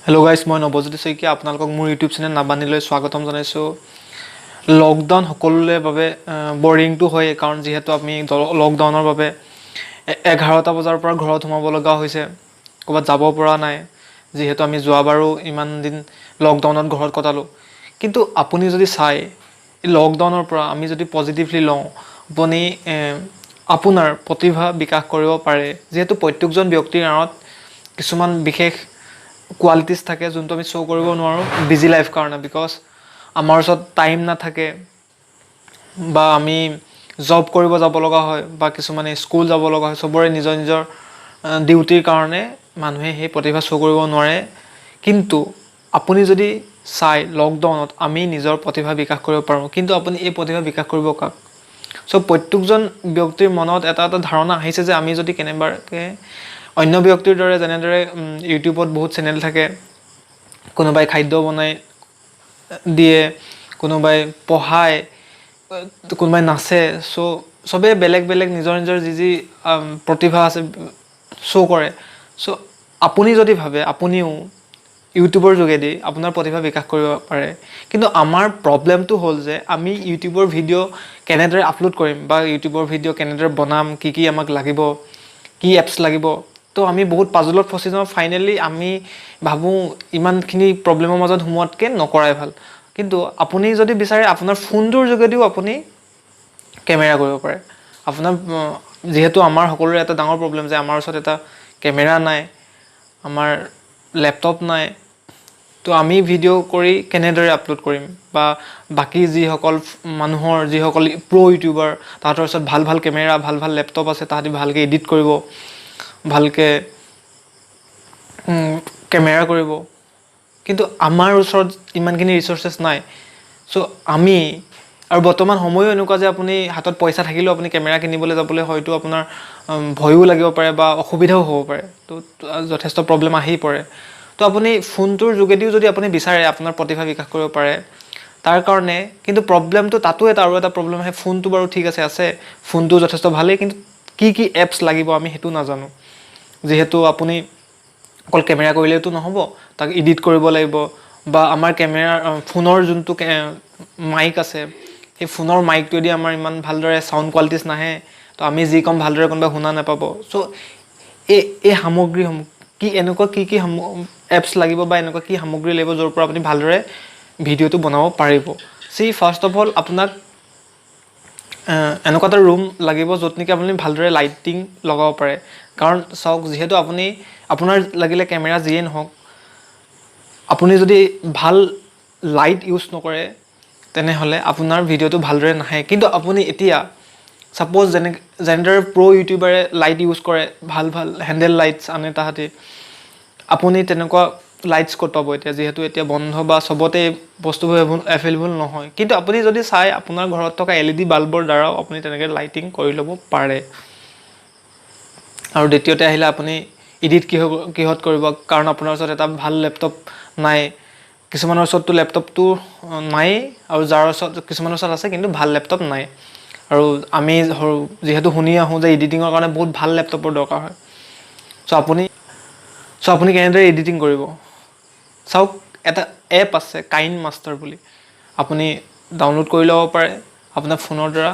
Hello guys, মই Nobajyoti Saikia আপোনালোকক মোৰ YouTube চেনেল নাবানিলৈ স্বাগতম জনাইছো। লকডাউন সকলোৰে বাবে বৰিং টু হয় কাৰণ যেহেতু আমি লকডাউনৰ বাবে 11টা বজাৰ পৰা ঘৰত সোমাব লগা হৈছে। ক'বাত যাব পৰা নাই যেহেতু আমি যোৱাবাৰো ইমান দিন লকডাউনত ঘৰত কটালো। কিন্তু আপুনি যদি চাই এই লকডাউনৰ পৰা আমি যদি পজিটিভলি লওঁ আপুনি আপোনাৰ প্ৰতিভা বিকাশ কৰিব পাৰে যেহেতু প্ৰত্যেকজন ব্যক্তিৰ আঁৰত কিছুমান বিশেষ কোৱালিটিজ থাকে যোনটো আমি শ্ব' কৰিব নোৱাৰোঁ বিজি লাইফ কাৰণে বিকজ আমাৰ ওচৰত টাইম নাথাকে বা আমি জব কৰিব যাব লগা হয় বা কিছুমানে স্কুল যাব লগা হয় সবৰে নিজৰ নিজৰ ডিউটিৰ কাৰণে মানুহে সেই প্ৰতিভা শ্ব' কৰিব নোৱাৰে কিন্তু আপুনি যদি চাই লকডাউনত আমি নিজৰ প্ৰতিভা বিকাশ কৰিব পাৰোঁ কিন্তু আপুনি এই প্ৰতিভা বিকাশ কৰিব কাক সো প্ৰত্যেকজন ব্যক্তিৰ মনত এটা ধাৰণা আহিছে যে আমি যদি কেনেবাকে অন্য ব্যক্তিৰ দৰে যেনেদৰে ইউটিউবত বহুত চেনেল থাকে কোনোবাই খাদ্য বনাই দিয়ে কোনোবাই পঢ়ায় কোনোবাই নাচে সো সবে বেলেগ বেলেগ নিজৰ নিজৰ যি প্ৰতিভা আছে শ্ব' কৰে সো আপুনি যদি ভাবে আপুনিও ইউটিউবৰ যোগেদি আপোনাৰ প্ৰতিভা বিকাশ কৰিব পাৰে কিন্তু আমাৰ প্ৰবলেমটো হ'ল যে আমি ইউটিউবৰ ভিডিঅ' কেনেদৰে আপলোড কৰিম বা ইউটিউবৰ ভিডিঅ' কেনেদৰে বনাম কি আমাক লাগিব কি এপছ লাগিব তো আমি বহুত পাজলত ফচি যাওঁ ফাইনেলি আমি ভাবো ইমানখিনি প্ৰবলেমৰ মাজত সোমোৱাতকৈ নকৰাই ভাল কিন্তু আপুনি যদি বিচাৰে আপোনাৰ ফোনটোৰ যোগেদিও আপুনি কেমেৰা কৰিব পাৰে আপোনাৰ যেহেতু আমাৰ সকলোৰে এটা ডাঙৰ প্ৰবলেম যে আমাৰ ওচৰত এটা কেমেৰা নাই আমাৰ ল্যাপটপ নাই তো আমি ভিডিঅ' কৰি কেনেদৰে আপলোড কৰিম বা বাকি যিসকল মানুহৰ যিসকল প্ৰ' ইউটিউবাৰ তাহাঁতৰ ওচৰত ভাল কেমেৰা ভাল ল্যাপটপ আছে তাহাঁতি ভালকৈ এডিট কৰিব ভালকৈ কেমেৰা কৰিব কিন্তু আমাৰ ওচৰত ইমানখিনি ৰিসোৰ্সেছ নাই সো আমি আৰু বৰ্তমান সময়ো এনেকুৱা যে আপুনি হাতত পইচা থাকিলেও আপুনি কেমেৰা কিনিবলৈ যাবলৈ হয়তো আপোনাৰ ভয়ও লাগিব পাৰে বা অসুবিধাও হ'ব পাৰে তো যথেষ্ট প্ৰবলেম আহি পৰে তো আপুনি ফোনটোৰ যোগেদিও যদি আপুনি বিচাৰে আপোনাৰ প্ৰতিভা বিকাশ কৰিব পাৰে তাৰ কাৰণে কিন্তু প্ৰবলেমটো তাতো আৰু এটা প্ৰবলেম আহে ফোনটো বাৰু ঠিক আছে ফোনটো যথেষ্ট ভালেই কিন্তু কি এপছ লাগিব আমি হেতু নাজানো যেহেতু আপুনি অকল কেমেৰা কৰিলেতো নহ'ব তাক এডিট কৰিব লাগিব বা আমাৰ কেমেৰা ফোনৰ যোনটো মাইক আছে এই ফোনৰ মাইকটোৱেদি আমাৰ ইমান ভালদৰে সাউন্ড কোৱালিটিজ নাহে তো আমি যি কম ভালদৰে কোনোবা শুনা নাপাব সো এই সামগ্ৰীসমূহ কি এনেকুৱা কি এপছ লাগিব বা এনেকুৱা কি সামগ্ৰী লাগিব য'ৰ পৰা আপুনি ভালদৰে ভিডিঅ'টো বনাব পাৰিব ফাৰ্ষ্ট অফ অল আপোনাক এনেকুৱা এটা ৰুম লাগিব য'ত নেকি আপুনি ভালদৰে লাইটিং লগাব পাৰে কাৰণ চাওক যেহেতু আপুনি আপোনাৰ লাগিলে কেমেৰা যিয়ে নহওক আপুনি যদি ভাল লাইট ইউজ নকৰে তেনেহ'লে আপোনাৰ ভিডিঅ'টো ভালদৰে নাহে কিন্তু আপুনি এতিয়া সাপোজ যেনেদৰে প্ৰ' ইউটিউবাৰে লাইট ইউজ কৰে ভাল হেণ্ডেল লাইটছ আনে তাহাঁতি আপুনি তেনেকুৱা লাইটছ ক'ত পাব এতিয়া যিহেতু এতিয়া বন্ধ বা সবতে বস্তুবোৰ এভেইলেবল নহয় কিন্তু আপুনি যদি চাই আপোনাৰ ঘৰত থকা LED বাল্বৰ দ্বাৰাও আপুনি তেনেকৈ লাইটিং কৰি ল'ব পাৰে আৰু দ্বিতীয়তে আহিলে আপুনি এডিট কিহত কৰিব কাৰণ আপোনাৰ ওচৰত এটা ভাল ল্যাপটপ নাই কিছুমানৰ ওচৰতটো ল্যাপটপটো নাই আৰু যাৰ ওচৰত কিছুমানৰ ওচৰত আছে কিন্তু ভাল ল্যাপটপ নাই আৰু আমি যেহেতু শুনি আহোঁ যে এডিটিঙৰ কাৰণে বহুত ভাল ল্যাপটপৰ দৰকাৰ হয় সো আপুনি কেনেদৰে এডিটিং কৰিব চাওক এটা এপ আছে কাইন মাষ্টাৰ বুলি আপুনি ডাউনলোড কৰি ল'ব পাৰে আপোনাৰ ফোনৰ দ্বাৰা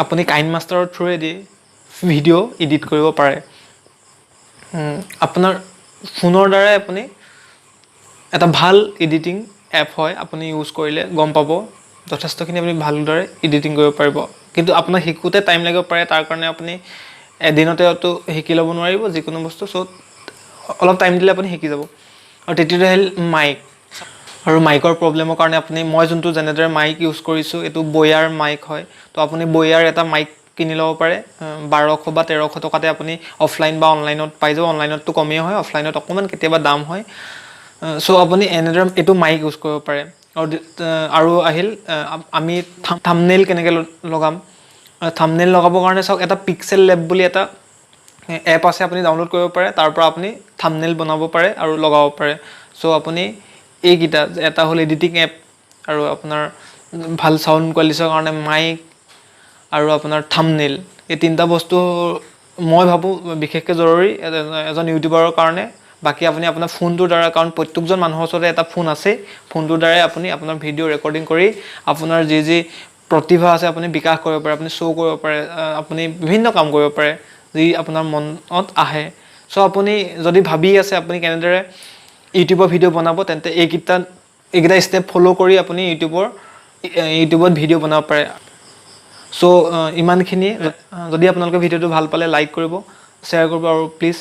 আপুনি কাইন মাষ্টাৰৰ থ্ৰুৱেদি ভিডিঅ' এডিট কৰিব পাৰে আপোনাৰ ফোনৰ দ্বাৰাই আপুনি এটা ভাল এডিটিং এপ হয় আপুনি ইউজ কৰিলে গম পাব যথেষ্টখিনি আপুনি ভালদৰে এডিটিং কৰিব পাৰিব কিন্তু আপোনাক শিকোতে টাইম লাগিব পাৰে তাৰ কাৰণে আপুনি এদিনতেতো শিকি ল'ব নোৱাৰিব যিকোনো বস্তু সো অলপ টাইম দিলে আপুনি শিকি যাব আৰু তৃতীয়তে হ'ল মাইক আৰু মাইকৰ প্ৰবলেমৰ কাৰণে আপুনি মই যোনটো যেনেদৰে মাইক ইউজ কৰিছোঁ এইটো বয়াৰ মাইক হয় তো আপুনি বয়াৰ এটা মাইক কিনি ল'ব পাৰে 1200 বা 1300 টকাতে আপুনি অফলাইন বা অনলাইনত পাই যাব অনলাইনতটো কমেই হয় অফলাইনত অকণমান কেতিয়াবা দাম হয় সো আপুনি এনেদৰে এইটো মাইক ইউজ কৰিব পাৰে আৰু আহিল আমি থাম্বনেইল কেনেকৈ লগাম থাম্বনেইল লগাবৰ কাৰণে চাওক এটা পিক্সেল লেব বুলি এটা এপ আছে আপুনি ডাউনলোড কৰিব পাৰে তাৰ পৰা আপুনি থাম্বনেইল বনাব পাৰে আৰু লগাব পাৰে সো আপুনি এইকেইটা এটা হ'ল এডিটিং এপ আৰু আপোনাৰ ভাল সাউন্ড কোৱালিটিৰ কাৰণে মাইক আৰু আপোনাৰ থাম্বনেইল এই তিনিটা বস্তু মই ভাবোঁ বিশেষকৈ জৰুৰী এজন ইউটিউবাৰৰ কাৰণে বাকী আপুনি আপোনাৰ ফোনটোৰ দ্বাৰা, কাৰণ প্ৰত্যেকজন মানুহৰ ওচৰতে এটা ফোন আছে, ফোনটোৰ দ্বাৰাই আপুনি আপোনাৰ ভিডিঅ' ৰেকৰ্ডিং কৰি আপোনাৰ যি প্ৰতিভা আছে আপুনি বিকাশ কৰিব পাৰে, আপুনি শ্ব' কৰিব পাৰে, আপুনি বিভিন্ন কাম কৰিব পাৰে যি আপোনাৰ মনত আহে। চ' আপুনি যদি ভাবি আছে আপুনি কেনেদৰে ইউটিউবৰ ভিডিঅ' বনাব, তেন্তে এইকেইটা ষ্টেপ ফ'ল' কৰি আপুনি ইউটিউবত ভিডিঅ' বনাব পাৰে। চ' ইমানখিনি। যদি আপোনালোকে ভিডিঅ'টো ভাল পালে লাইক কৰিব, শ্বেয়াৰ কৰিব আৰু প্লিজ